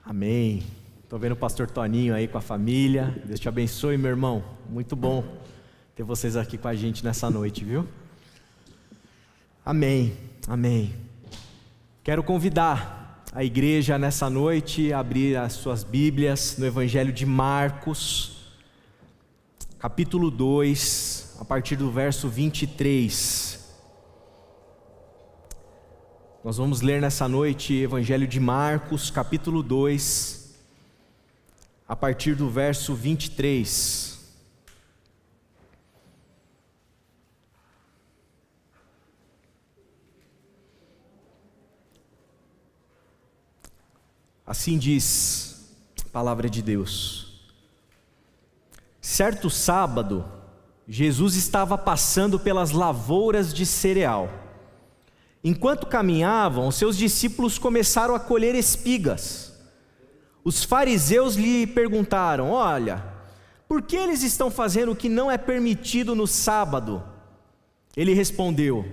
Amém. Estou vendo o pastor Toninho aí com a família. Deus te abençoe, meu irmão. Muito bom ter vocês aqui com a gente nessa noite, viu? Amém, amém. Quero convidar a igreja nessa noite a abrir as suas Bíblias no Evangelho de Marcos, capítulo 2, a partir do verso 23. Nós vamos ler nessa noite Evangelho de Marcos, capítulo 2, a partir do verso 23. Assim diz a palavra de Deus. Certo sábado, Jesus estava passando pelas lavouras de cereal. Enquanto caminhavam, seus discípulos começaram a colher espigas. Os fariseus lhe perguntaram: olha, por que eles estão fazendo o que não é permitido no sábado? Ele respondeu: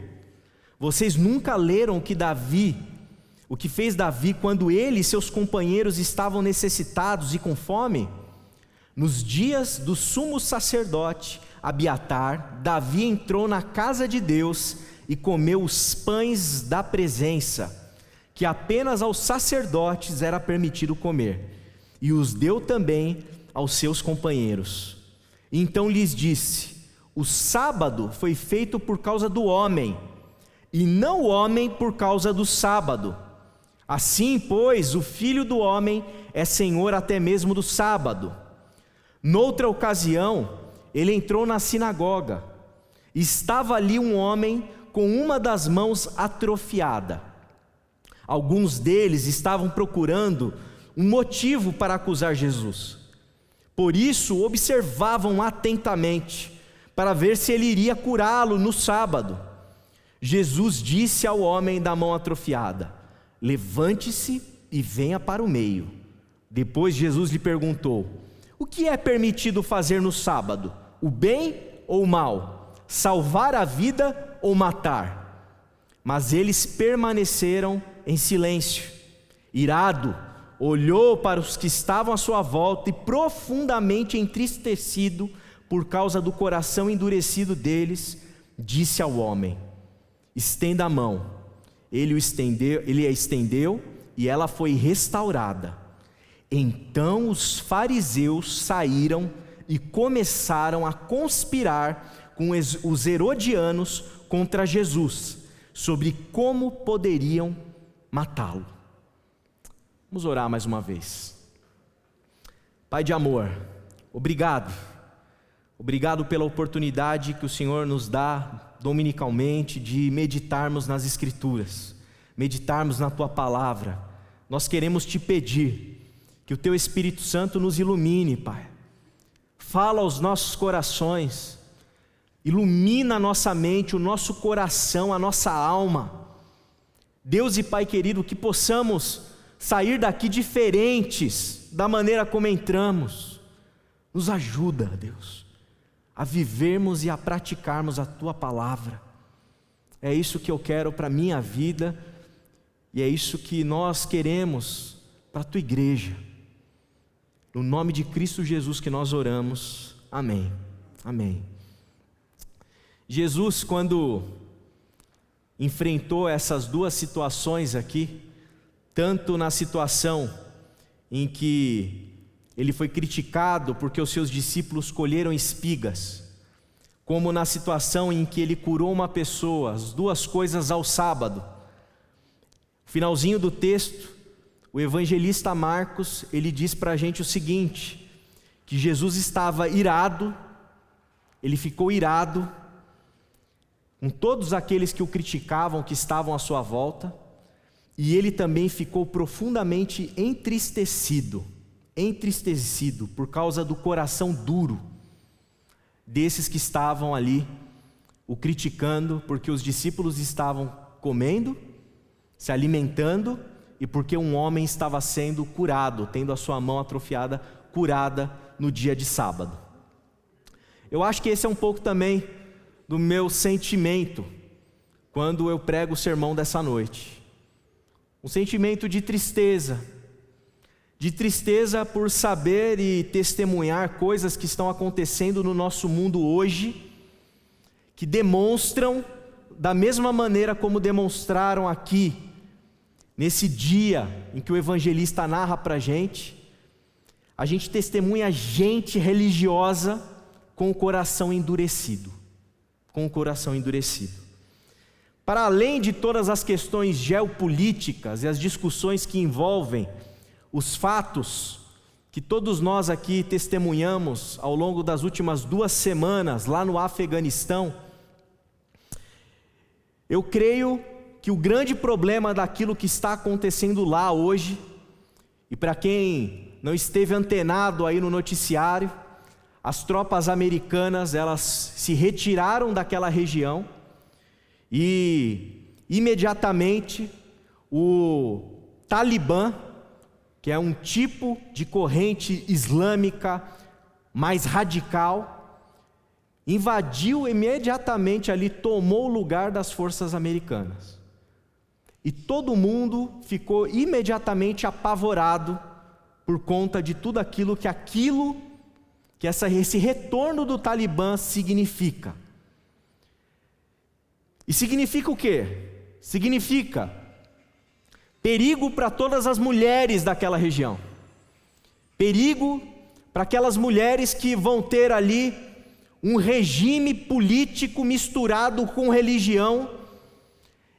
vocês nunca leram o que fez Davi quando ele e seus companheiros estavam necessitados e com fome? Nos dias do sumo sacerdote Abiatar, Davi entrou na casa de Deus e comeu os pães da presença, que apenas aos sacerdotes era permitido comer, e os deu também aos seus companheiros. Então lhes disse: o sábado foi feito por causa do homem, e não o homem por causa do sábado. Assim, pois, o Filho do Homem é Senhor até mesmo do sábado. Noutra ocasião, ele entrou na sinagoga. Estava ali um homem com uma das mãos atrofiada. Alguns deles estavam procurando um motivo para acusar Jesus. Por isso, observavam atentamente, para ver se ele iria curá-lo no sábado. Jesus disse ao homem da mão atrofiada: levante-se e venha para o meio. Depois Jesus lhe perguntou: o que é permitido fazer no sábado? O bem ou o mal? Salvar a vida ou matar? Mas eles permaneceram em silêncio. Irado, olhou para os que estavam à sua volta e, profundamente entristecido por causa do coração endurecido deles, disse ao homem: estenda a mão. Ele a estendeu e ela foi restaurada. Então os fariseus saíram e começaram a conspirar com os herodianos contra Jesus, sobre como poderiam matá-lo. Vamos orar mais uma vez. Pai de amor, obrigado pela oportunidade que o Senhor nos dá dominicalmente de meditarmos nas Escrituras, meditarmos na Tua Palavra. Nós queremos Te pedir que o Teu Espírito Santo nos ilumine, Pai. Fala aos nossos corações, ilumina a nossa mente, o nosso coração, a nossa alma. Deus e Pai querido, que possamos sair daqui diferentes da maneira como entramos. Nos ajuda, Deus, a vivermos e a praticarmos a Tua Palavra. É isso que eu quero para a minha vida, e é isso que nós queremos para a Tua igreja. No nome de Cristo Jesus que nós oramos, amém, amém. Jesus, quando enfrentou essas duas situações aqui, tanto na situação em que ele foi criticado porque os seus discípulos colheram espigas, como na situação em que ele curou uma pessoa, as duas coisas ao sábado. Finalzinho do texto, o evangelista Marcos, ele diz para a gente o seguinte, que Jesus estava irado, ele ficou irado com todos aqueles que o criticavam, que estavam à sua volta, e ele também ficou profundamente entristecido por causa do coração duro desses que estavam ali o criticando, porque os discípulos estavam comendo, se alimentando, e porque um homem estava sendo curado, tendo a sua mão atrofiada curada no dia de sábado. Eu acho que esse é um pouco também do meu sentimento quando eu prego o sermão dessa noite. Um sentimento de tristeza, de tristeza por saber e testemunhar coisas que estão acontecendo no nosso mundo hoje, que demonstram, da mesma maneira como demonstraram aqui, nesse dia em que o evangelista narra para a gente testemunha gente religiosa com o coração endurecido, Para além de todas as questões geopolíticas e as discussões que envolvem os fatos que todos nós aqui testemunhamos ao longo das últimas 2 semanas lá no Afeganistão, eu creio que o grande problema daquilo que está acontecendo lá hoje, e para quem não esteve antenado aí no noticiário, as tropas americanas, elas se retiraram daquela região e imediatamente o Talibã, que é um tipo de corrente islâmica mais radical, invadiu imediatamente ali, tomou o lugar das forças americanas. E todo mundo ficou imediatamente apavorado por conta de tudo aquilo que esse retorno do Talibã significa. E significa o quê? Significa perigo para todas as mulheres daquela região. Perigo para aquelas mulheres que vão ter ali um regime político misturado com religião,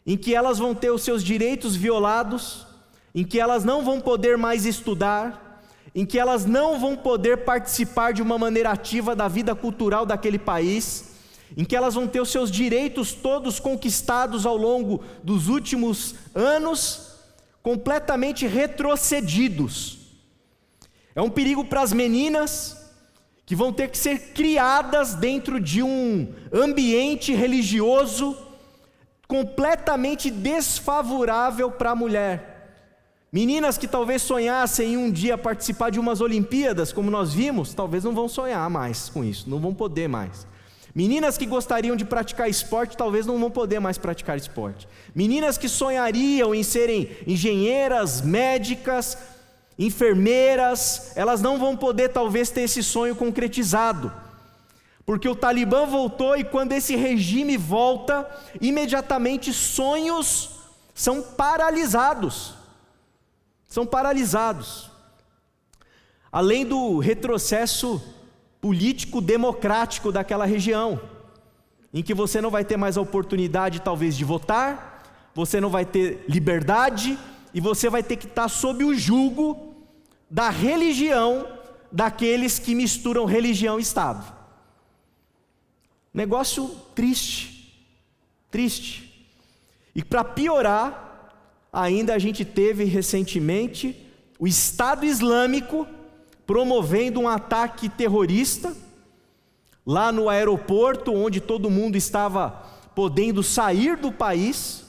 em que elas vão ter os seus direitos violados, em que elas não vão poder mais estudar, em que elas não vão poder participar de uma maneira ativa da vida cultural daquele país, em que elas vão ter os seus direitos todos conquistados ao longo dos últimos anos, completamente retrocedidos. É um perigo para as meninas, que vão ter que ser criadas dentro de um ambiente religioso completamente desfavorável para a mulher. Meninas que talvez sonhassem em um dia participar de umas Olimpíadas, como nós vimos, talvez não vão sonhar mais com isso, não vão poder mais. Meninas que gostariam de praticar esporte, talvez não vão poder mais praticar esporte. Meninas que sonhariam em serem engenheiras, médicas, enfermeiras, elas não vão poder talvez ter esse sonho concretizado, porque o Talibã voltou, e quando esse regime volta, imediatamente sonhos são paralisados. Além do retrocesso político democrático daquela região, em que você não vai ter mais a oportunidade talvez de votar, você não vai ter liberdade, e você vai ter que estar sob o jugo da religião daqueles que misturam religião e Estado. Negócio triste. E para piorar, ainda a gente teve recentemente o Estado Islâmico promovendo um ataque terrorista lá no aeroporto, onde todo mundo estava podendo sair do país,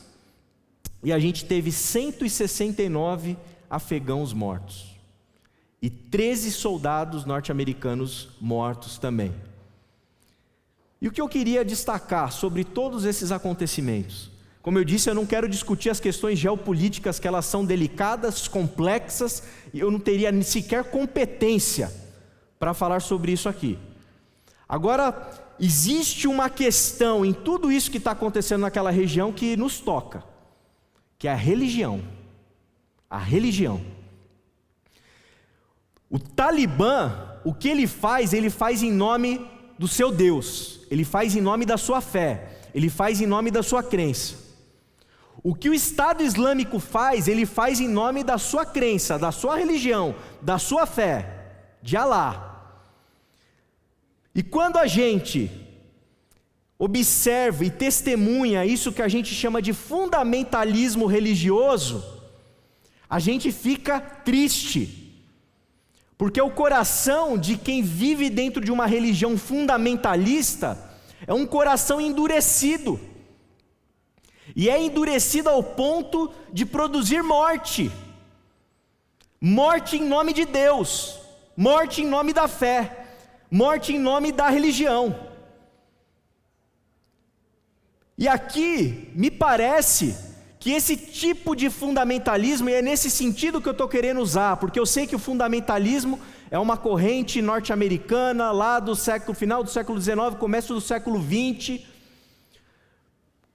e a gente teve 169 afegãos mortos e 13 soldados norte-americanos mortos também. E o que eu queria destacar sobre todos esses acontecimentos? Como eu disse, eu não quero discutir as questões geopolíticas, que elas são delicadas, complexas, e eu não teria sequer competência para falar sobre isso aqui. Agora, existe uma questão em tudo isso que está acontecendo naquela região que nos toca, que é a religião. A religião. O Talibã, o que ele faz em nome do seu Deus, ele faz em nome da sua fé, ele faz em nome da sua crença. O que o Estado Islâmico faz, ele faz em nome da sua crença, da sua religião, da sua fé, de Alá. E quando a gente observa e testemunha isso que a gente chama de fundamentalismo religioso, a gente fica triste. Porque o coração de quem vive dentro de uma religião fundamentalista é um coração endurecido. E é endurecido ao ponto de produzir morte. Morte em nome de Deus. Morte em nome da fé. Morte em nome da religião. E aqui me parece que que esse tipo de fundamentalismo, e é nesse sentido que eu estou querendo usar, porque eu sei que o fundamentalismo é uma corrente norte-americana lá do final do século XIX, começo do século XX,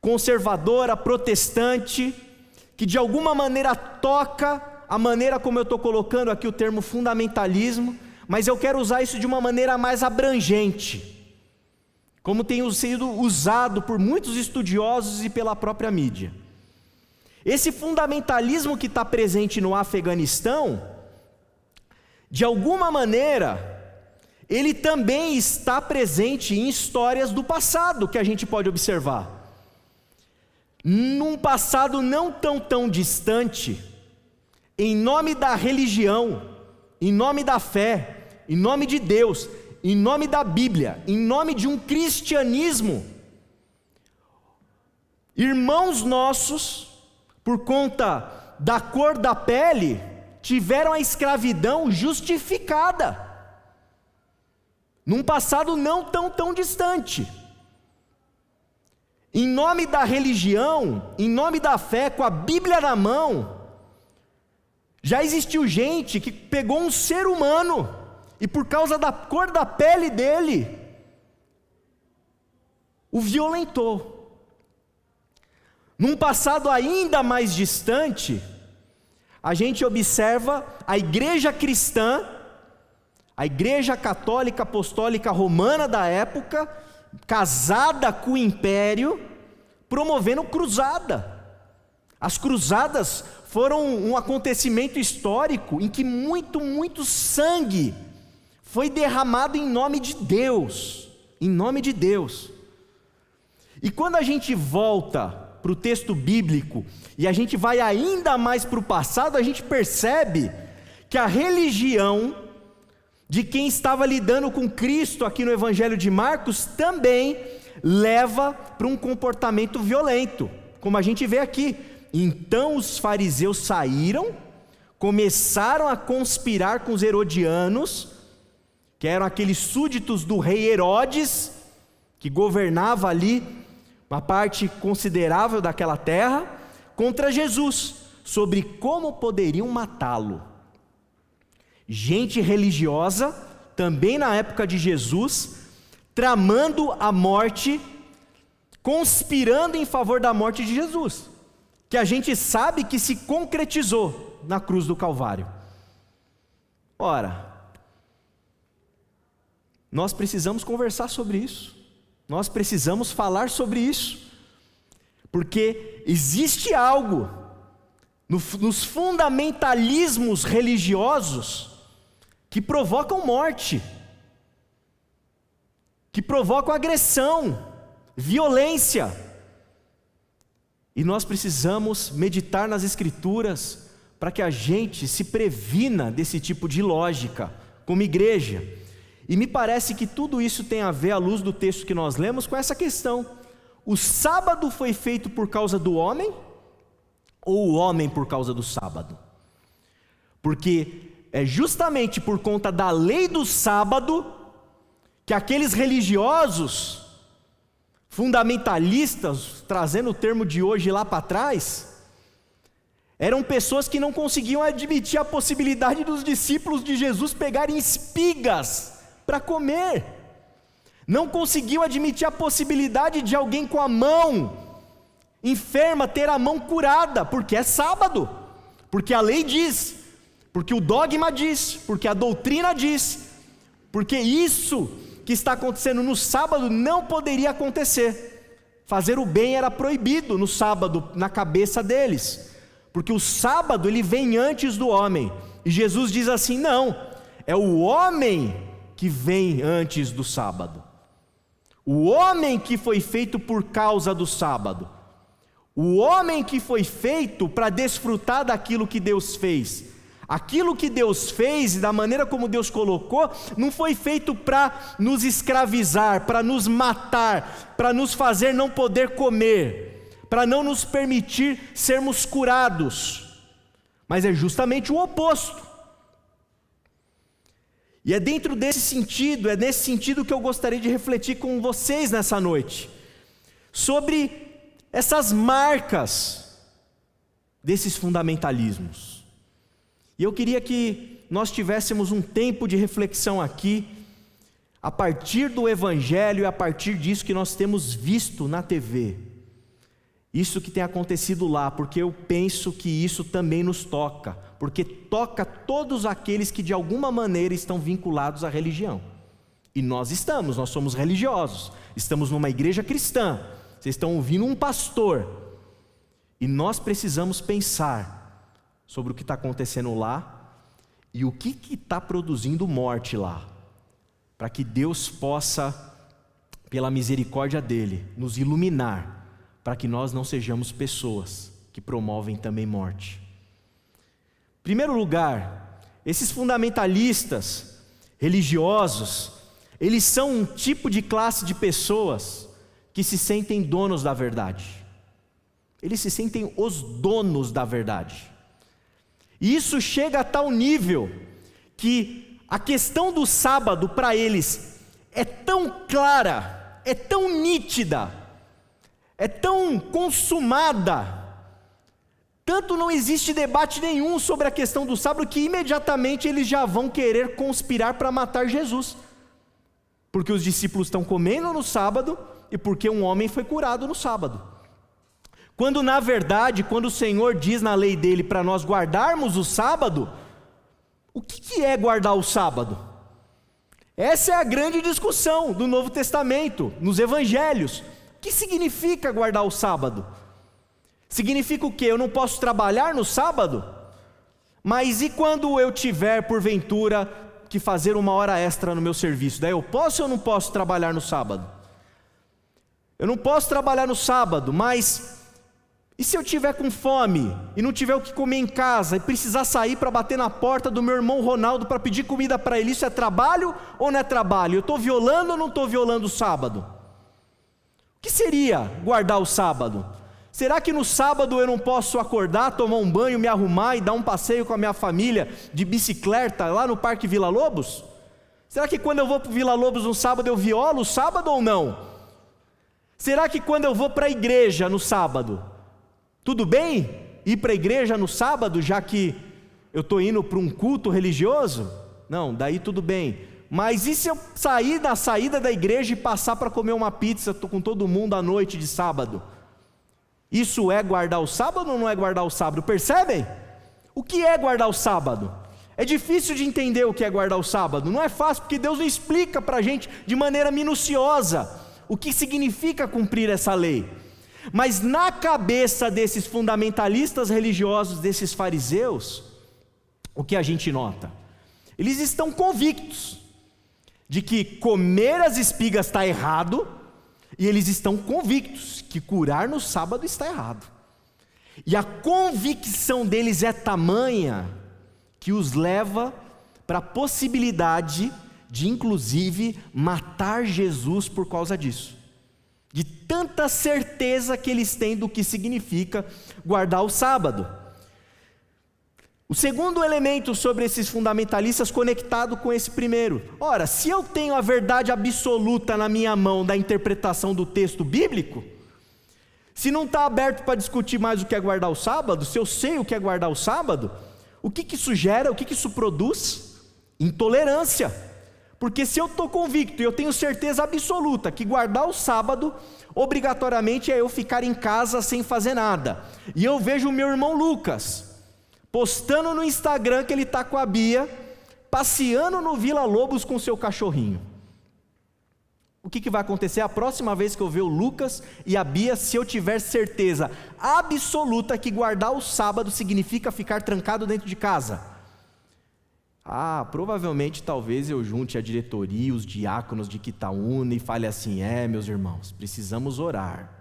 conservadora, protestante, que de alguma maneira toca a maneira como eu estou colocando aqui o termo fundamentalismo, mas eu quero usar isso de uma maneira mais abrangente, como tem sido usado por muitos estudiosos e pela própria mídia. Esse fundamentalismo que está presente no Afeganistão, de alguma maneira, ele também está presente em histórias do passado que a gente pode observar. Num passado não tão distante, em nome da religião, em nome da fé, em nome de Deus, em nome da Bíblia, em nome de um cristianismo, irmãos nossos, por conta da cor da pele, tiveram a escravidão justificada, num passado não tão distante. Em nome da religião, em nome da fé, com a Bíblia na mão, já existiu gente que pegou um ser humano, e por causa da cor da pele dele, o violentou. Num passado ainda mais distante, a gente observa a igreja cristã, a igreja católica apostólica romana da época, casada com o império, promovendo cruzada. As cruzadas foram um acontecimento histórico em que muito sangue foi derramado em nome de Deus, em nome de Deus. E quando a gente volta para o texto bíblico, e a gente vai ainda mais para o passado, a gente percebe que a religião de quem estava lidando com Cristo aqui no Evangelho de Marcos também leva para um comportamento violento, como a gente vê aqui. Então os fariseus saíram, começaram a conspirar com os herodianos, que eram aqueles súditos do rei Herodes, que governava ali uma parte considerável daquela terra, contra Jesus, sobre como poderiam matá-lo. Gente religiosa, também na época de Jesus, tramando a morte, conspirando em favor da morte de Jesus, que a gente sabe que se concretizou na cruz do Calvário. Ora, nós precisamos conversar sobre isso, nós precisamos falar sobre isso, porque existe algo nos fundamentalismos religiosos que provocam morte, que provocam agressão, violência, e nós precisamos meditar nas Escrituras para que a gente se previna desse tipo de lógica, como igreja. E me parece que tudo isso tem a ver, à luz do texto que nós lemos, com essa questão: o sábado foi feito por causa do homem, ou o homem por causa do sábado? Porque é justamente por conta da lei do sábado que aqueles religiosos fundamentalistas, trazendo o termo de hoje lá para trás, eram pessoas que não conseguiam admitir a possibilidade dos discípulos de Jesus pegarem espigas para comer, não conseguiam admitir a possibilidade de alguém com a mão enferma ter a mão curada, porque é sábado, porque a lei diz, porque o dogma diz, porque a doutrina diz, porque isso que está acontecendo no sábado não poderia acontecer. Fazer o bem era proibido no sábado, na cabeça deles, porque o sábado ele vem antes do homem, e Jesus diz assim: não, é o homem que vem antes do sábado, o homem que foi feito por causa do sábado, o homem que foi feito para desfrutar daquilo que Deus fez. Aquilo que Deus fez e da maneira como Deus colocou, não foi feito para nos escravizar, para nos matar, para nos fazer não poder comer, para não nos permitir sermos curados, mas é justamente o oposto. E é dentro desse sentido, é nesse sentido que eu gostaria de refletir com vocês nessa noite, sobre essas marcas desses fundamentalismos. E eu queria que nós tivéssemos um tempo de reflexão aqui, a partir do Evangelho e a partir disso que nós temos visto na TV. Isso que tem acontecido lá, porque eu penso que isso também nos toca, porque toca todos aqueles que de alguma maneira estão vinculados à religião. E nós somos religiosos, estamos numa igreja cristã, vocês estão ouvindo um pastor, e nós precisamos pensar sobre o que está acontecendo lá e o que está produzindo morte lá, para que Deus possa, pela misericórdia dele, nos iluminar, para que nós não sejamos pessoas que promovem também morte. Em primeiro lugar, esses fundamentalistas religiosos, eles são um tipo de classe de pessoas que se sentem donos da verdade. Eles se sentem os donos da verdade. E isso chega a tal nível que a questão do sábado para eles é tão clara, é tão nítida, é tão consumada, tanto não existe debate nenhum sobre a questão do sábado, que imediatamente eles já vão querer conspirar para matar Jesus, porque os discípulos estão comendo no sábado e porque um homem foi curado no sábado, quando na verdade, quando o Senhor diz na lei dele para nós guardarmos o sábado, o que é guardar o sábado? Essa é a grande discussão do Novo Testamento, nos Evangelhos. O que significa guardar o sábado? Significa o quê? Eu não posso trabalhar no sábado? Mas e quando eu tiver, porventura, que fazer uma hora extra no meu serviço? Daí eu posso ou não posso trabalhar no sábado? Eu não posso trabalhar no sábado, mas e se eu tiver com fome e não tiver o que comer em casa e precisar sair para bater na porta do meu irmão Ronaldo para pedir comida para ele, isso é trabalho ou não é trabalho? Eu estou violando ou não estou violando o sábado? O que seria guardar o sábado? Será que no sábado eu não posso acordar, tomar um banho, me arrumar e dar um passeio com a minha família de bicicleta lá no Parque Vila Lobos? Será que quando eu vou para o Vila Lobos no sábado eu violo o sábado ou não? Será que quando eu vou para a igreja no sábado, tudo bem ir para a igreja no sábado, já que eu estou indo para um culto religioso? Não, daí tudo bem. Mas e se eu sair na saída da igreja e passar para comer uma pizza com todo mundo à noite de sábado? Isso é guardar o sábado ou não é guardar o sábado? Percebem? O que é guardar o sábado? É difícil de entender o que é guardar o sábado. Não é fácil, porque Deus não explica para a gente de maneira minuciosa o que significa cumprir essa lei. Mas na cabeça desses fundamentalistas religiosos, desses fariseus, o que a gente nota? Eles estão convictos de que comer as espigas está errado, e eles estão convictos que curar no sábado está errado. E a convicção deles é tamanha que os leva para a possibilidade de, inclusive, matar Jesus por causa disso. De tanta certeza que eles têm do que significa guardar o sábado. O segundo elemento sobre esses fundamentalistas conectado com esse primeiro. Ora, se eu tenho a verdade absoluta na minha mão da interpretação do texto bíblico, se não está aberto para discutir mais o que é guardar o sábado, se eu sei o que é guardar o sábado, o que isso gera, o que isso produz? Intolerância. Porque se eu estou convicto e eu tenho certeza absoluta que guardar o sábado, obrigatoriamente é eu ficar em casa sem fazer nada. E eu vejo o meu irmão Lucas postando no Instagram que ele está com a Bia, passeando no Vila Lobos com o seu cachorrinho. O que vai acontecer a próxima vez que eu ver o Lucas e a Bia, se eu tiver certeza absoluta que guardar o sábado significa ficar trancado dentro de casa? Provavelmente talvez eu junte a diretoria, os diáconos de Quitaúna e fale assim: meus irmãos, precisamos orar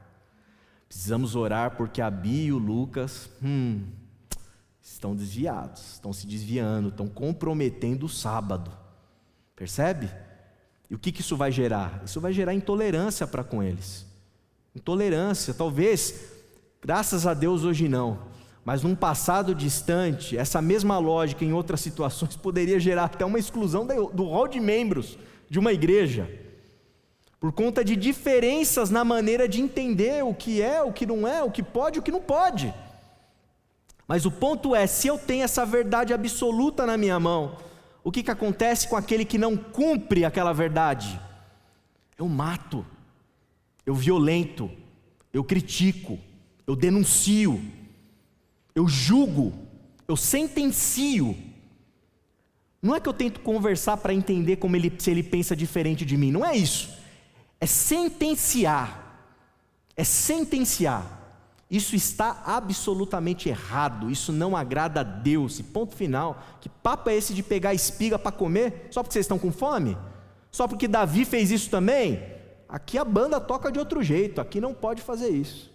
porque a Bia e o Lucas estão desviados, estão se desviando, estão comprometendo o sábado. Percebe? E o que isso vai gerar? Isso vai gerar intolerância para com eles. Intolerância, talvez, graças a Deus hoje não, mas num passado distante, essa mesma lógica em outras situações poderia gerar até uma exclusão do rol de membros de uma igreja, por conta de diferenças na maneira de entender o que é, o que não é, o que pode e o que não pode. Mas o ponto é, se eu tenho essa verdade absoluta na minha mão, o que acontece com aquele que não cumpre aquela verdade? Eu mato, eu violento, eu critico, eu denuncio, eu julgo, eu sentencio. Não é que eu tento conversar para entender se ele pensa diferente de mim, não é isso. É sentenciar. É sentenciar. Isso está absolutamente errado, isso não agrada a Deus, e ponto final. Que papo é esse de pegar espiga para comer, só porque vocês estão com fome? Só porque Davi fez isso também? Aqui a banda toca de outro jeito, aqui não pode fazer isso.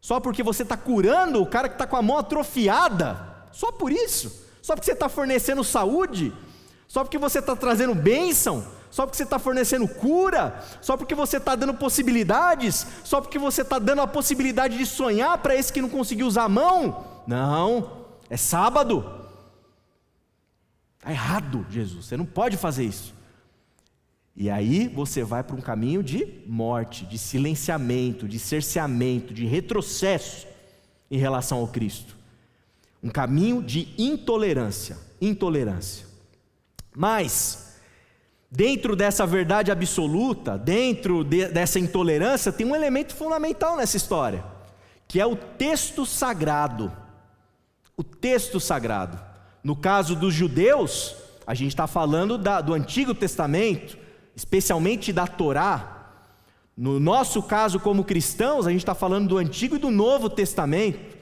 Só porque você está curando o cara que está com a mão atrofiada, só por isso? Só porque você está fornecendo saúde? Só porque você está trazendo bênção? Só porque você está fornecendo cura? Só porque você está dando possibilidades? Só porque você está dando a possibilidade de sonhar para esse que não conseguiu usar a mão? Não, é sábado. Está errado, Jesus, você não pode fazer isso. E aí você vai para um caminho de morte, de silenciamento, de cerceamento, de retrocesso em relação ao Cristo. Um caminho de intolerância. Mas, dentro dessa verdade absoluta, dentro dessa intolerância, tem um elemento fundamental nessa história, que é o texto sagrado. O texto sagrado. No caso dos judeus, a gente está falando do Antigo Testamento, especialmente da Torá. No nosso caso, como cristãos, a gente está falando do Antigo e do Novo Testamento.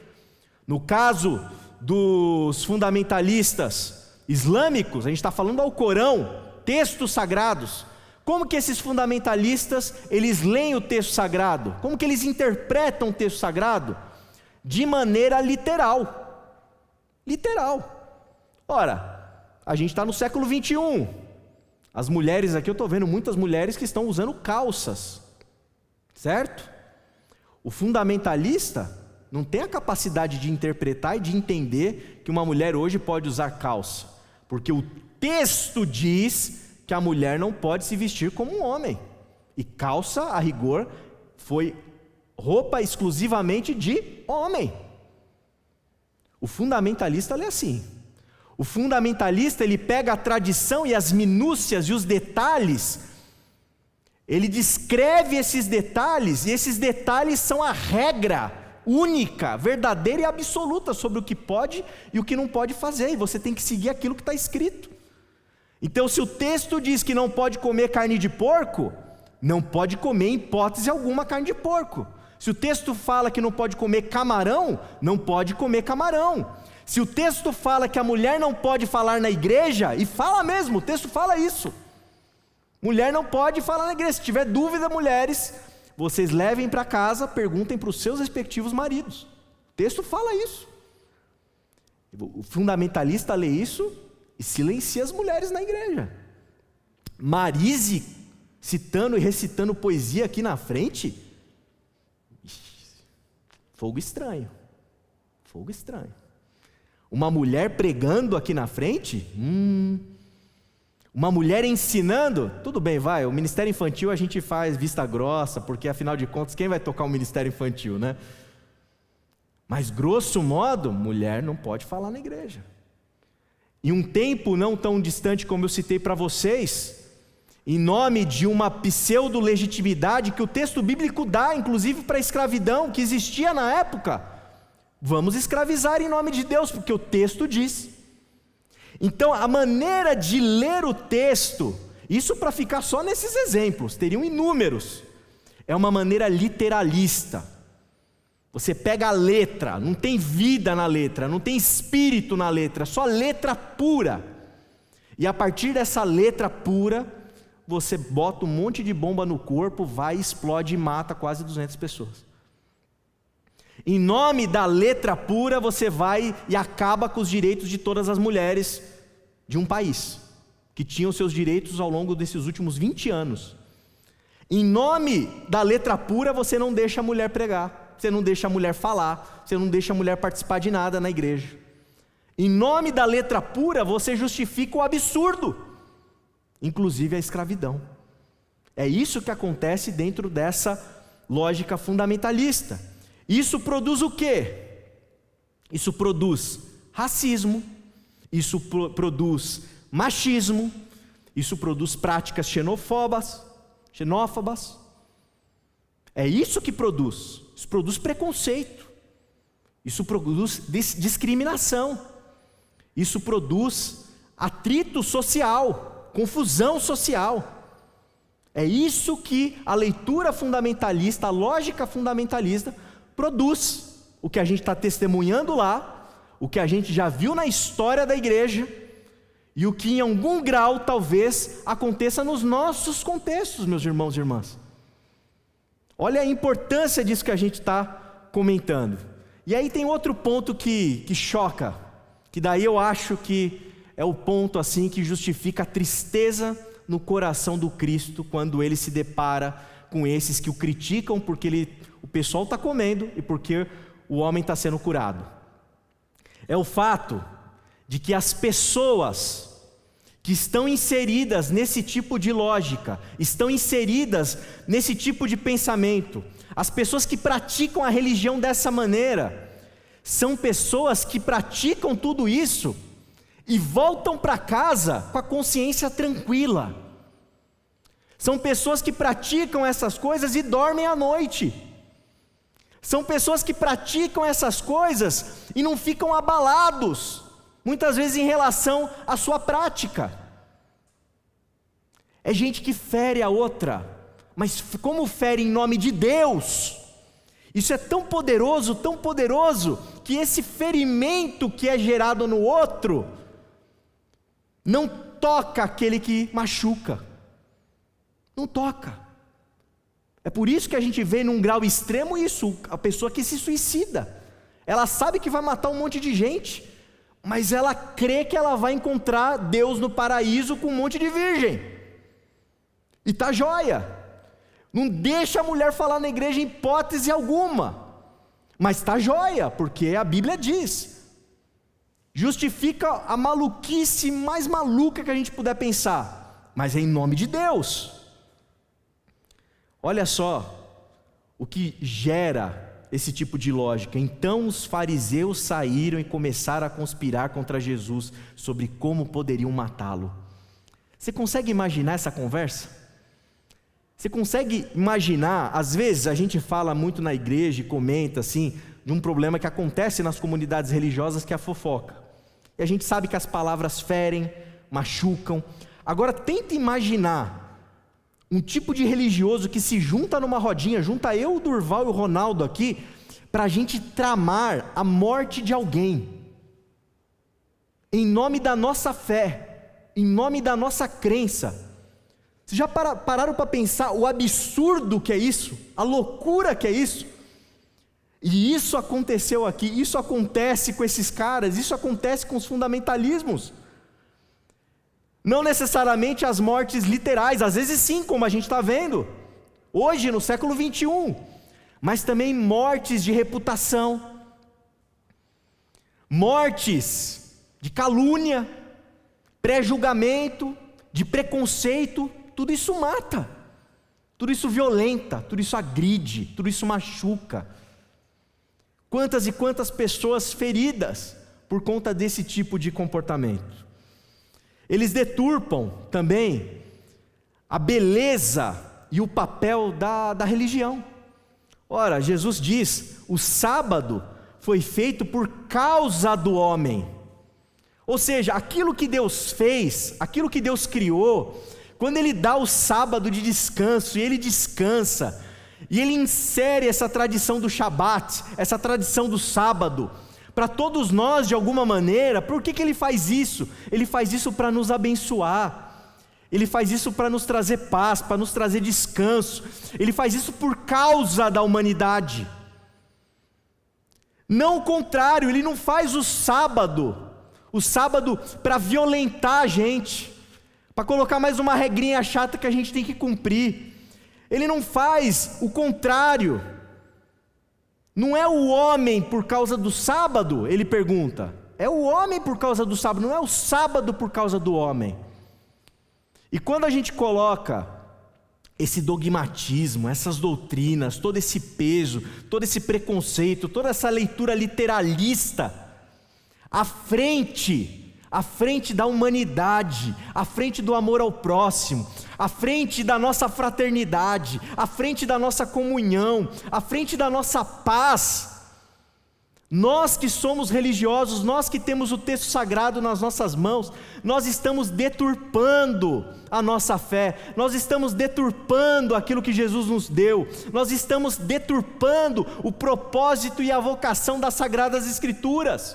No caso dos fundamentalistas islâmicos, a gente está falando ao Corão, textos sagrados. Como que esses fundamentalistas, eles leem o texto sagrado? Como que eles interpretam o texto sagrado? De maneira literal. Literal. Ora, a gente está no século 21. As mulheres aqui, eu estou vendo muitas mulheres que estão usando calças. Certo? O fundamentalista não tem a capacidade de interpretar e de entender que uma mulher hoje pode usar calça. Porque o texto diz que a mulher não pode se vestir como um homem. E calça, a rigor, foi roupa exclusivamente de homem. O fundamentalista é assim. O fundamentalista, ele pega a tradição e as minúcias e os detalhes, ele descreve esses detalhes, e esses detalhes são a regra única, verdadeira e absoluta sobre o que pode e o que não pode fazer, e você tem que seguir aquilo que está escrito. Então, se o texto diz que não pode comer carne de porco, não pode comer em hipótese alguma carne de porco. Se o texto fala que não pode comer camarão, não pode comer camarão. Se o texto fala que a mulher não pode falar na igreja, e fala mesmo, o texto fala isso. Mulher não pode falar na igreja. Se tiver dúvida, mulheres, vocês levem para casa, perguntem para os seus respectivos maridos. O texto fala isso. O fundamentalista lê isso e silencia as mulheres na igreja. Marise, citando e recitando poesia aqui na frente, fogo estranho. Fogo estranho. Uma mulher pregando aqui na frente, uma mulher ensinando, tudo bem, vai, o ministério infantil a gente faz vista grossa, porque afinal de contas, quem vai tocar o ministério infantil, né? Mas grosso modo, mulher não pode falar na igreja. Em um tempo não tão distante como eu citei para vocês, em nome de uma pseudo-legitimidade que o texto bíblico dá, inclusive para a escravidão que existia na época, vamos escravizar em nome de Deus, porque o texto diz. Então, a maneira de ler o texto, isso para ficar só nesses exemplos, teriam inúmeros, é uma maneira literalista. Você pega a letra, não tem vida na letra, não tem espírito na letra, só letra pura. E a partir dessa letra pura, você bota um monte de bomba no corpo, vai, explode e mata quase 200 pessoas. Em nome da letra pura, você vai e acaba com os direitos de todas as mulheres de um país, que tinham seus direitos ao longo desses últimos 20 anos. Em nome da letra pura, você não deixa a mulher pregar, você não deixa a mulher falar, você não deixa a mulher participar de nada na igreja. Em nome da letra pura, você justifica o absurdo, inclusive a escravidão. É isso que acontece dentro dessa lógica fundamentalista. Isso produz o quê? Isso produz racismo, isso produz machismo, isso produz práticas xenófobas. É isso que produz. Isso produz preconceito. Isso produz discriminação. Isso produz atrito social, confusão social. É isso que a leitura fundamentalista, a lógica fundamentalista produz. O que a gente está testemunhando lá, o que a gente já viu na história da igreja, e o que em algum grau talvez aconteça nos nossos contextos, meus irmãos e irmãs. Olha a importância disso que a gente está comentando. E aí tem outro ponto que choca, que daí eu acho que é o ponto assim que justifica a tristeza no coração do Cristo quando ele se depara com esses que o criticam porque o pessoal está comendo e porque o homem está sendo curado. É o fato de que as pessoas que estão inseridas nesse tipo de lógica, estão inseridas nesse tipo de pensamento, as pessoas que praticam a religião dessa maneira, são pessoas que praticam tudo isso e voltam para casa com a consciência tranquila. São pessoas que praticam essas coisas e dormem à noite. São pessoas que praticam essas coisas e não ficam abalados, muitas vezes em relação à sua prática. É gente que fere a outra, mas como fere em nome de Deus? Isso é tão poderoso, que esse ferimento que é gerado no outro, não toca aquele que machuca. Não toca. É por isso que a gente vê num grau extremo isso, a pessoa que se suicida. Ela sabe que vai matar um monte de gente, mas ela crê que ela vai encontrar Deus no paraíso com um monte de virgem. E tá joia. Não deixa a mulher falar na igreja em hipótese alguma. Mas tá joia, porque a Bíblia diz. Justifica a maluquice mais maluca que a gente puder pensar, mas é em nome de Deus. Olha só o que gera esse tipo de lógica. Então os fariseus saíram e começaram a conspirar contra Jesus sobre como poderiam matá-lo. Você consegue imaginar essa conversa? Você consegue imaginar, às vezes a gente fala muito na igreja e comenta assim, de um problema que acontece nas comunidades religiosas, que é a fofoca. E a gente sabe que as palavras ferem, machucam. Agora tenta imaginar um tipo de religioso que se junta numa rodinha, junta eu, o Durval e o Ronaldo aqui, para a gente tramar a morte de alguém, em nome da nossa fé, em nome da nossa crença. Vocês já pararam para pensar o absurdo que é isso? A loucura que é isso? E isso aconteceu aqui, isso acontece com esses caras, isso acontece com os fundamentalismos. Não necessariamente as mortes literais, às vezes sim, como a gente está vendo, hoje no século 21, mas também mortes de reputação, mortes de calúnia, pré-julgamento, de preconceito, tudo isso mata, tudo isso violenta, tudo isso agride, tudo isso machuca. Quantas e quantas pessoas feridas por conta desse tipo de comportamento. Eles deturpam também a beleza e o papel da religião. Ora, Jesus diz, o sábado foi feito por causa do homem. Ou seja, aquilo que Deus fez, aquilo que Deus criou, quando Ele dá o sábado de descanso, e Ele descansa, e Ele insere essa tradição do Shabat, essa tradição do sábado, para todos nós de alguma maneira. Por que Ele faz isso? Ele faz isso para nos abençoar, Ele faz isso para nos trazer paz, para nos trazer descanso, Ele faz isso por causa da humanidade, não o contrário. Ele não faz o sábado para violentar a gente, para colocar mais uma regrinha chata que a gente tem que cumprir. Ele não faz o contrário. Não é o homem por causa do sábado, ele pergunta. É o homem por causa do sábado, não é o sábado por causa do homem. E quando a gente coloca esse dogmatismo, essas doutrinas, todo esse peso, todo esse preconceito, toda essa leitura literalista, à frente da humanidade, à frente do amor ao próximo, à frente da nossa fraternidade, à frente da nossa comunhão, à frente da nossa paz. Nós que somos religiosos, nós que temos o texto sagrado nas nossas mãos, nós estamos deturpando a nossa fé, nós estamos deturpando aquilo que Jesus nos deu, nós estamos deturpando o propósito e a vocação das Sagradas Escrituras.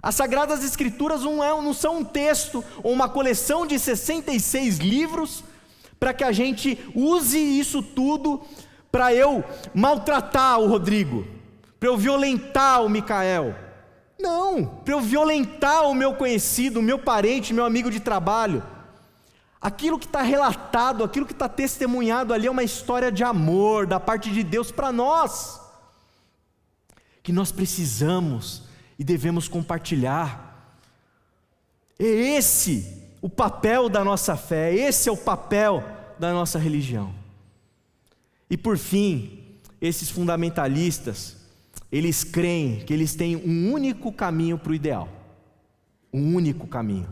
As Sagradas Escrituras não são um texto ou uma coleção de 66 livros para que a gente use isso tudo para eu maltratar o Rodrigo, para eu violentar o Micael. Não, para eu violentar o meu conhecido, o meu parente, meu amigo de trabalho. Aquilo que está relatado, aquilo que está testemunhado ali é uma história de amor da parte de Deus para nós, que nós precisamos e devemos compartilhar. É esse o papel da nossa fé, esse é o papel da nossa religião. E por fim, esses fundamentalistas, eles creem que eles têm um único caminho para o ideal, um único caminho,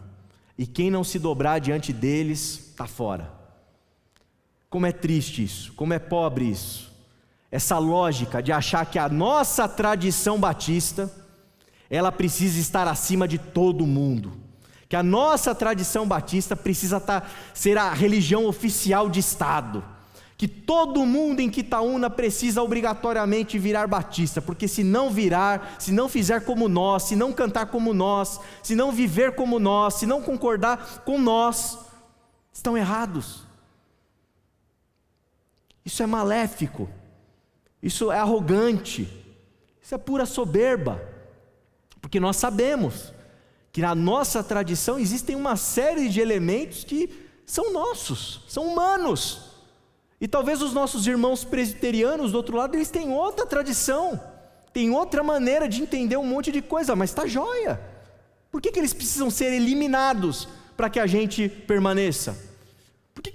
e quem não se dobrar diante deles, está fora. Como é triste isso, como é pobre isso, essa lógica de achar que a nossa tradição batista, ela precisa estar acima de todo mundo, que a nossa tradição batista precisa ser a religião oficial de Estado, que todo mundo em Quitaúna precisa obrigatoriamente virar batista, porque se não virar, se não fizer como nós, se não cantar como nós, se não viver como nós, se não concordar com nós, estão errados. Isso é maléfico, isso é arrogante, isso é pura soberba, porque nós sabemos que na nossa tradição existem uma série de elementos que são nossos, são humanos. E talvez os nossos irmãos presbiterianos do outro lado, eles têm outra tradição, têm outra maneira de entender um monte de coisa, mas está jóia. Por que eles precisam ser eliminados para que a gente permaneça? Por que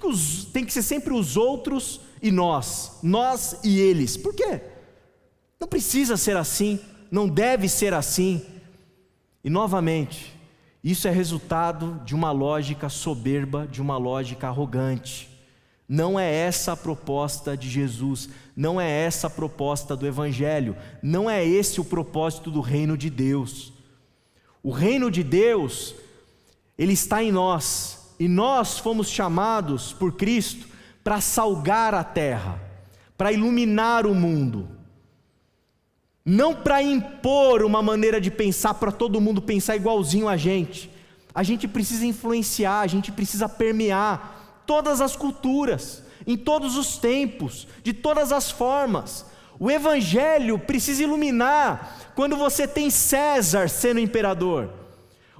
tem que ser sempre os outros e nós e eles? Por quê? Não precisa ser assim, não deve ser assim. E novamente, isso é resultado de uma lógica soberba, de uma lógica arrogante. Não é essa a proposta de Jesus, não é essa a proposta do Evangelho, não é esse o propósito do reino de Deus. O reino de Deus, ele está em nós, e nós fomos chamados por Cristo para salgar a terra, para iluminar o mundo, não para impor uma maneira de pensar para todo mundo pensar igualzinho a gente precisa influenciar, a gente precisa permear todas as culturas, em todos os tempos, de todas as formas. O Evangelho precisa iluminar quando você tem César sendo imperador.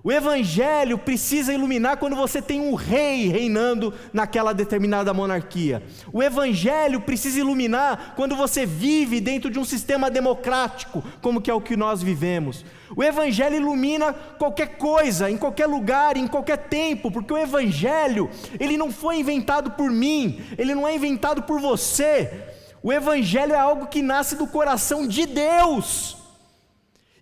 O Evangelho precisa iluminar quando você tem um rei reinando naquela determinada monarquia. O Evangelho precisa iluminar quando você vive dentro de um sistema democrático, como que é o que nós vivemos. O Evangelho ilumina qualquer coisa, em qualquer lugar, em qualquer tempo, porque o Evangelho, ele não foi inventado por mim, ele não é inventado por você. O Evangelho é algo que nasce do coração de Deus.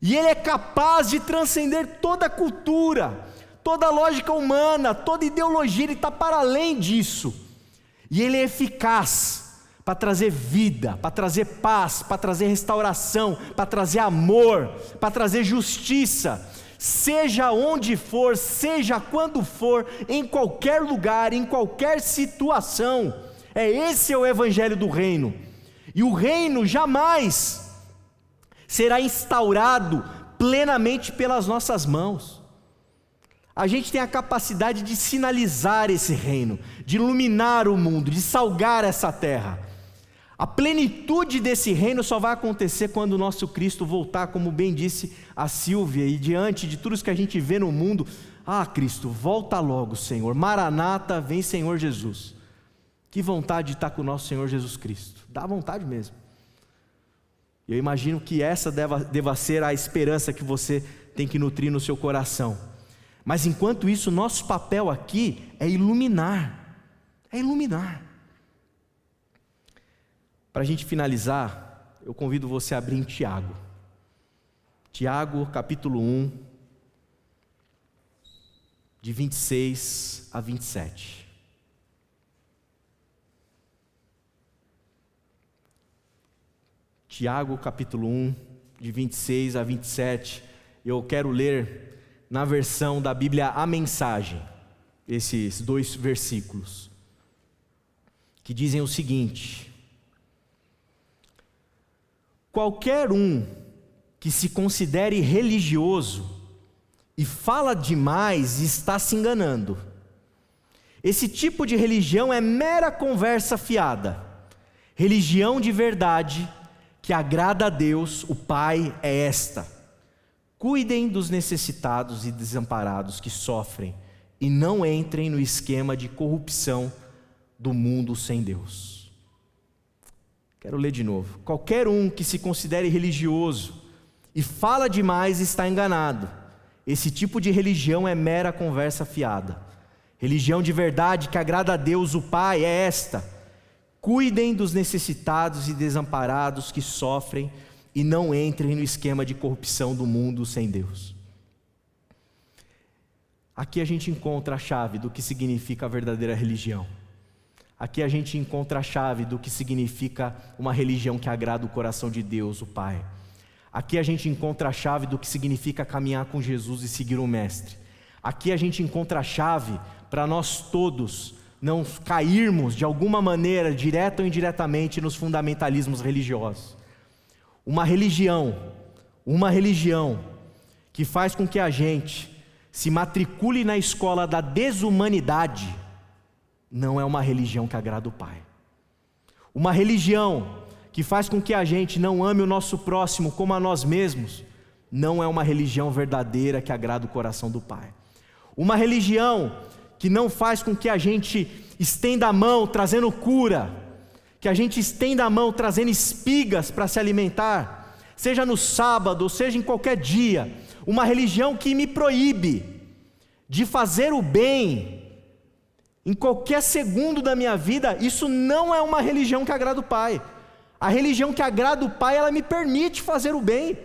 E ele é capaz de transcender toda a cultura, toda a lógica humana, toda ideologia, ele está para além disso. E ele é eficaz para trazer vida, para trazer paz, para trazer restauração, para trazer amor, para trazer justiça, seja onde for, seja quando for, em qualquer lugar, em qualquer situação. Esse é o Evangelho do reino. E o reino jamais será instaurado plenamente pelas nossas mãos. A gente tem a capacidade de sinalizar esse reino, de iluminar o mundo, de salgar essa terra. A plenitude desse reino só vai acontecer quando o nosso Cristo voltar, como bem disse a Silvia, e diante de tudo isso que a gente vê no mundo, Cristo, volta logo, Senhor, Maranata, vem Senhor Jesus. Que vontade de estar com o nosso Senhor Jesus Cristo, dá vontade mesmo. Eu imagino que essa deva ser a esperança que você tem que nutrir no seu coração. Mas enquanto isso, nosso papel aqui é iluminar. Para a gente finalizar, eu convido você a abrir em Tiago. Tiago, capítulo 1, de 26 a 27. Tiago, capítulo 1, de 26 a 27. Eu quero ler na versão da Bíblia A Mensagem, esses 2 versículos, que dizem o seguinte: qualquer um que se considere religioso e fala demais está se enganando. Esse tipo de religião é mera conversa fiada. Religião de verdade, que agrada a Deus, o Pai, é esta: cuidem dos necessitados e desamparados que sofrem e não entrem no esquema de corrupção do mundo sem Deus. Quero ler de novo. Qualquer um que se considere religioso e fala demais está enganado. Esse tipo de religião é mera conversa fiada. Religião de verdade que agrada a Deus, o Pai, é esta: cuidem dos necessitados e desamparados que sofrem e não entrem no esquema de corrupção do mundo sem Deus. Aqui a gente encontra a chave do que significa a verdadeira religião. Aqui a gente encontra a chave do que significa uma religião que agrada o coração de Deus, o Pai. Aqui a gente encontra a chave do que significa caminhar com Jesus e seguir o Mestre. Aqui a gente encontra a chave para nós todos não cairmos de alguma maneira, direta ou indiretamente, nos fundamentalismos religiosos. Uma religião que faz com que a gente se matricule na escola da desumanidade, não é uma religião que agrada o Pai. Uma religião que faz com que a gente não ame o nosso próximo como a nós mesmos, não é uma religião verdadeira que agrada o coração do Pai. Uma religião que não faz com que a gente estenda a mão trazendo cura, que a gente estenda a mão trazendo espigas para se alimentar, seja no sábado, ou seja em qualquer dia. Uma religião que me proíbe de fazer o bem em qualquer segundo da minha vida. Isso não é uma religião que agrada o Pai. A religião que agrada o Pai, ela me permite fazer o bem,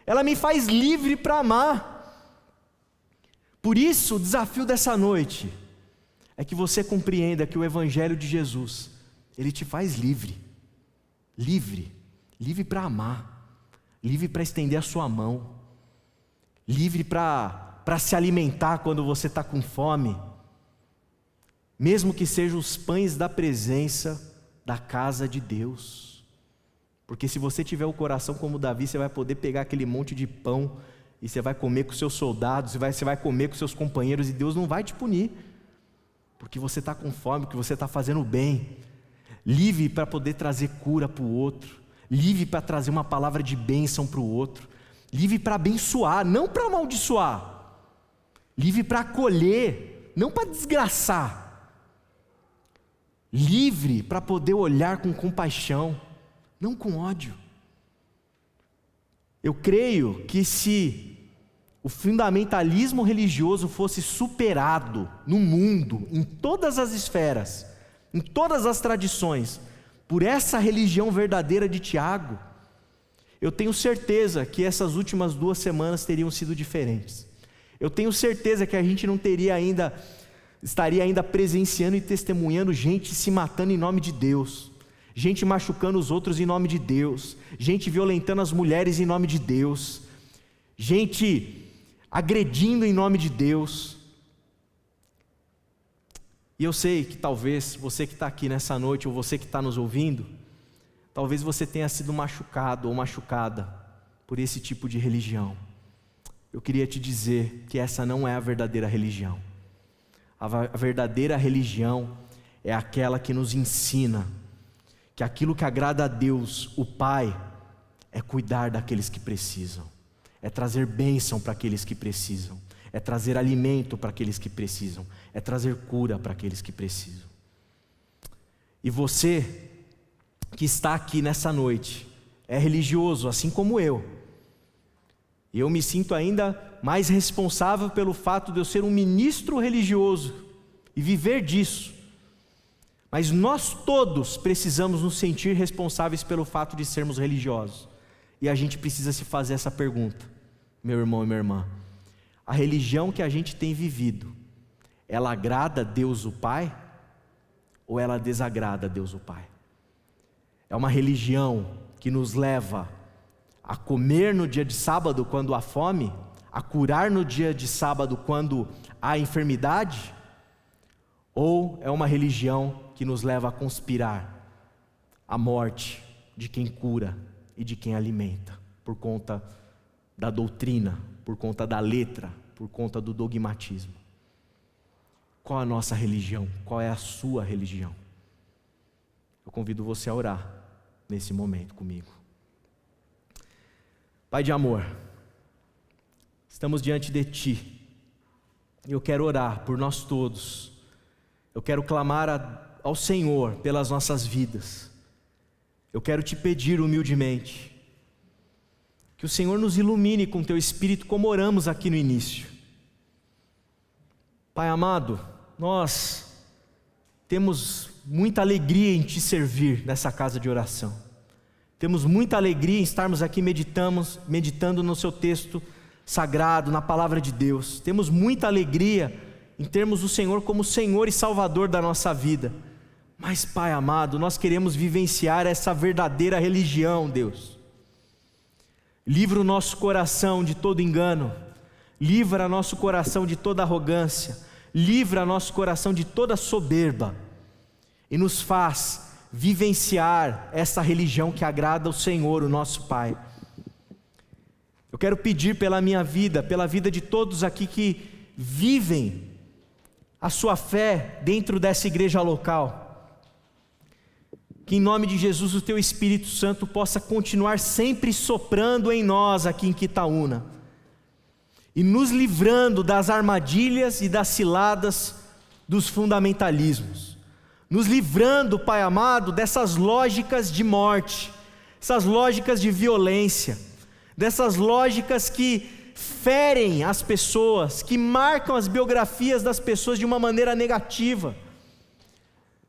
ela me faz livre para amar. Por isso, o desafio dessa noite é que você compreenda que o Evangelho de Jesus, ele te faz livre para amar, livre para estender a sua mão, livre para se alimentar quando você está com fome, mesmo que sejam os pães da presença da casa de Deus. Porque se você tiver o coração como Davi, você vai poder pegar aquele monte de pão e você vai comer com seus soldados, você vai comer com seus companheiros, e Deus não vai te punir, porque você está com fome, porque você está fazendo o bem. Livre para poder trazer cura para o outro, livre para trazer uma palavra de bênção para o outro, livre para abençoar, não para amaldiçoar, livre para acolher, não para desgraçar, livre para poder olhar com compaixão, não com ódio. Eu creio que se o fundamentalismo religioso fosse superado no mundo, em todas as esferas, em todas as tradições, por essa religião verdadeira de Tiago, eu tenho certeza que essas últimas 2 semanas teriam sido diferentes. Eu tenho certeza que a gente não estaria ainda presenciando e testemunhando gente se matando em nome de Deus, gente machucando os outros em nome de Deus, gente violentando as mulheres em nome de Deus, gente agredindo em nome de Deus. E eu sei que talvez você que está aqui nessa noite, ou você que está nos ouvindo, talvez você tenha sido machucado ou machucada por esse tipo de religião. Eu queria te dizer que essa não é a verdadeira religião. A verdadeira religião é aquela que nos ensina que aquilo que agrada a Deus, o Pai, é cuidar daqueles que precisam, é trazer bênção para aqueles que precisam, é trazer alimento para aqueles que precisam, é trazer cura para aqueles que precisam. E você que está aqui nessa noite é religioso, assim como eu. E eu me sinto ainda mais responsável pelo fato de eu ser um ministro religioso e viver disso. Mas nós todos precisamos nos sentir responsáveis pelo fato de sermos religiosos. E a gente precisa se fazer essa pergunta, meu irmão e minha irmã: a religião que a gente tem vivido, ela agrada a Deus o Pai? Ou ela desagrada a Deus o Pai? É uma religião que nos leva a comer no dia de sábado quando há fome, a curar no dia de sábado quando há enfermidade? Ou é uma religião que nos leva a conspirar a morte de quem cura e de quem alimenta, por conta da doutrina, por conta da letra, por conta do dogmatismo? Qual a nossa religião? Qual é a sua religião? Eu convido você a orar nesse momento comigo. Pai de amor, estamos diante de Ti, e eu quero orar por nós todos. Eu quero clamar ao Senhor pelas nossas vidas. Eu quero Te pedir humildemente que o Senhor nos ilumine com Teu Espírito, como oramos aqui no início. Pai amado, nós temos muita alegria em Te servir nessa casa de oração. Temos muita alegria em estarmos aqui meditando no Seu texto sagrado, na palavra de Deus. Temos muita alegria em termos o Senhor como Senhor e Salvador da nossa vida. Mas, Pai amado, nós queremos vivenciar essa verdadeira religião, Deus. Livra o nosso coração de todo engano, livra nosso coração de toda arrogância, livra nosso coração de toda soberba, e nos faz vivenciar essa religião que agrada ao Senhor, o nosso Pai. Eu quero pedir pela minha vida, pela vida de todos aqui que vivem a sua fé dentro dessa igreja local, que em nome de Jesus o Teu Espírito Santo possa continuar sempre soprando em nós aqui em Quitaúna, e nos livrando das armadilhas e das ciladas dos fundamentalismos, nos livrando, Pai amado, dessas lógicas de morte, essas lógicas de violência, dessas lógicas que ferem as pessoas, que marcam as biografias das pessoas de uma maneira negativa,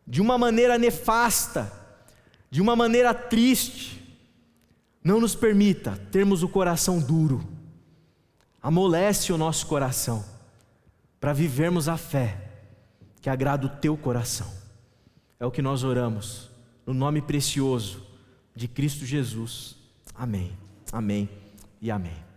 de uma maneira nefasta, de uma maneira triste. Não nos permita termos o coração duro, amolece o nosso coração, para vivermos a fé que agrada o Teu coração. É o que nós oramos, no nome precioso de Cristo Jesus. Amém, amém e amém.